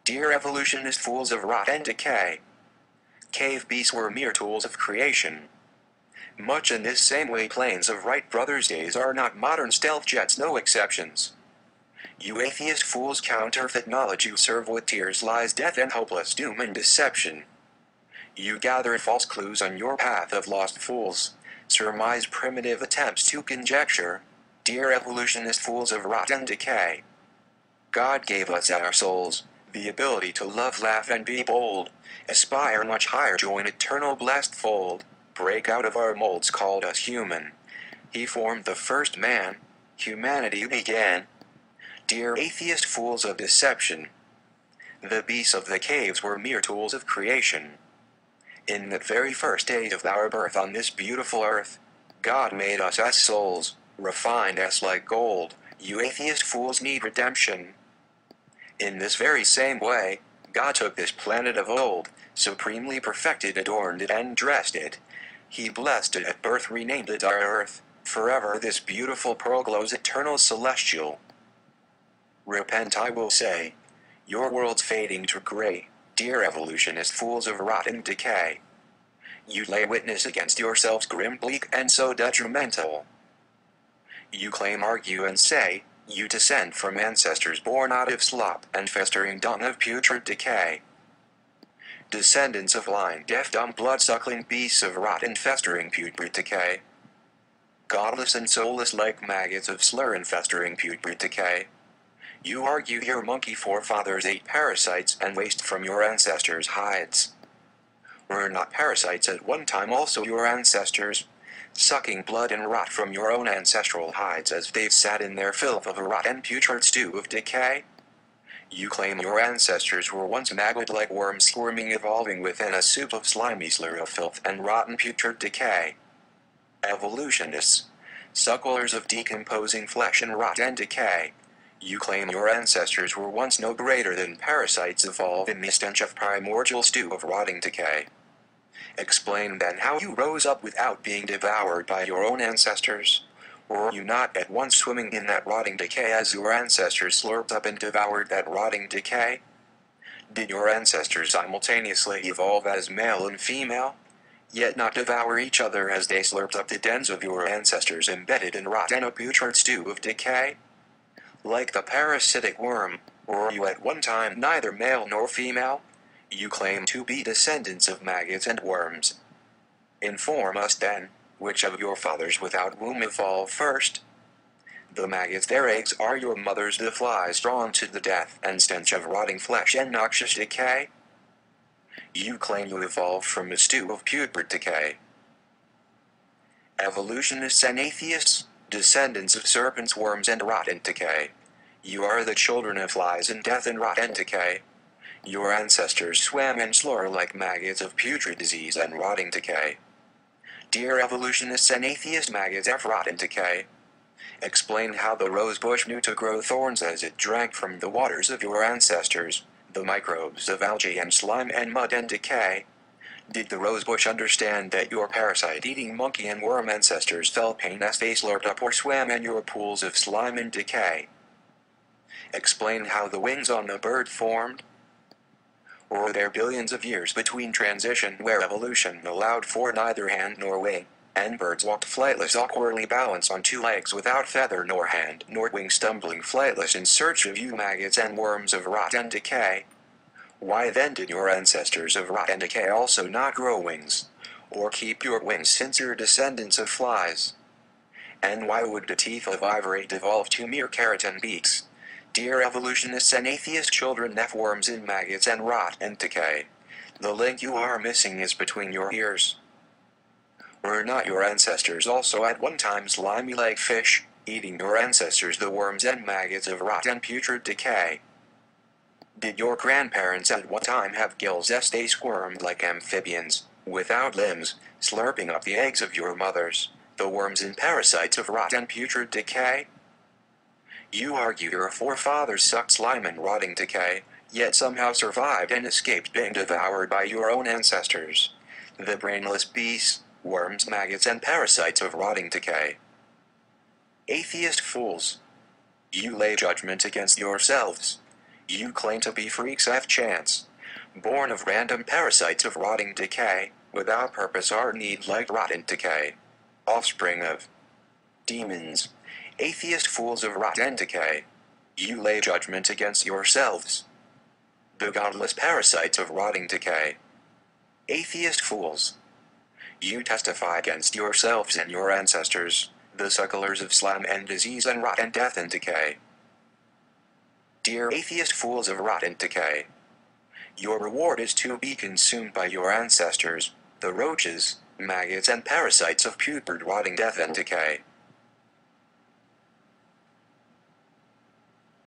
Dear evolutionist fools of rot and decay, cave beasts were mere tools of creation. Much in this same way planes of Wright brothers' days are not modern stealth jets, no exceptions. You atheist fools, counterfeit knowledge you serve with tears, lies, death and hopeless doom and deception. You gather false clues on your path of lost fools, surmise primitive attempts to conjecture. Dear evolutionist fools of rot and decay, God gave us our souls, the ability to love, laugh and be bold, aspire much higher, join eternal blessed fold, break out of our molds, called us human. He formed the first man, humanity began. Dear atheist fools of deception, the beasts of the caves were mere tools of creation. In the very first days of our birth on this beautiful earth, God made us as souls, refined us like gold. You atheist fools need redemption. In this very same way, God took this planet of old, supremely perfected, adorned it and dressed it. He blessed it at birth, renamed it our earth. Forever this beautiful pearl glows eternal celestial. Repent, I will say. Your world's fading to gray, dear evolutionist fools of rot and decay. You lay witness against yourselves, grim, bleak, and so detrimental. You claim, argue, and say, you descend from ancestors born out of slop and festering dung of putrid decay. Descendants of blind, deaf, dumb, blood-suckling beasts of rot and festering putrid decay. Godless and soulless like maggots of slur and festering putrid decay. You argue your monkey forefathers ate parasites and waste from your ancestors' hides. Were not parasites at one time also your ancestors, sucking blood and rot from your own ancestral hides as they sat in their filth of a rot and putrid stew of decay? You claim your ancestors were once maggot-like worms squirming, evolving within a soup of slimy slur of filth and rotten putrid decay. Evolutionists, sucklers of decomposing flesh and rot and decay, you claim your ancestors were once no greater than parasites evolved in the stench of primordial stew of rotting decay. Explain then how you rose up without being devoured by your own ancestors. Were you not at once swimming in that rotting decay as your ancestors slurped up and devoured that rotting decay? Did your ancestors simultaneously evolve as male and female, yet not devour each other as they slurped up the dens of your ancestors embedded in rot and a putrid stew of decay? Like the parasitic worm, were you at one time neither male nor female? You claim to be descendants of maggots and worms. Inform us then, which of your fathers without womb evolved first? The maggots, their eggs, are your mothers, the flies drawn to the death and stench of rotting flesh and noxious decay? You claim you evolved from a stew of putrid decay. Evolutionists and atheists, descendants of serpents, worms, and rot and decay. You are the children of flies and death and rot and decay. Your ancestors swam in slur like maggots of putrid disease and rotting decay. Dear evolutionists and atheist maggots of rot and decay, explain how the rosebush knew to grow thorns as it drank from the waters of your ancestors, the microbes of algae and slime and mud and decay. Did the rosebush understand that your parasite-eating monkey and worm ancestors felt pain as they slurped up or swam in your pools of slime and decay? Explain how the wings on the bird formed. Were there billions of years between transition where evolution allowed for neither hand nor wing, and birds walked flightless, awkwardly balanced on two legs without feather nor hand nor wing, stumbling flightless in search of you maggots and worms of rot and decay? Why then did your ancestors of rot and decay also not grow wings, or keep your wings, since you're descendants of flies? And why would the teeth of ivory devolve to mere keratin beaks? Dear evolutionists and atheist children of worms and maggots and rot and decay, the link you are missing is between your ears. Were not your ancestors also at one time slimy like fish, eating your ancestors the worms and maggots of rot and putrid decay? Did your grandparents at one time have gills as they squirmed like amphibians, without limbs, slurping up the eggs of your mothers, the worms and parasites of rot and putrid decay? You argue your forefathers sucked slime and rotting decay, yet somehow survived and escaped being devoured by your own ancestors, the brainless beasts, worms, maggots, and parasites of rotting decay. Atheist fools, you lay judgment against yourselves. You claim to be freaks of chance, born of random parasites of rotting decay, without purpose or need like rot and decay. Offspring of demons, atheist fools of rot and decay. You lay judgment against yourselves, the godless parasites of rotting decay. Atheist fools. You testify against yourselves and your ancestors, the sucklers of slime and disease and rot and death and decay. Dear atheist fools of rot and decay, your reward is to be consumed by your ancestors, the roaches, maggots and parasites of putrid rotting death and decay.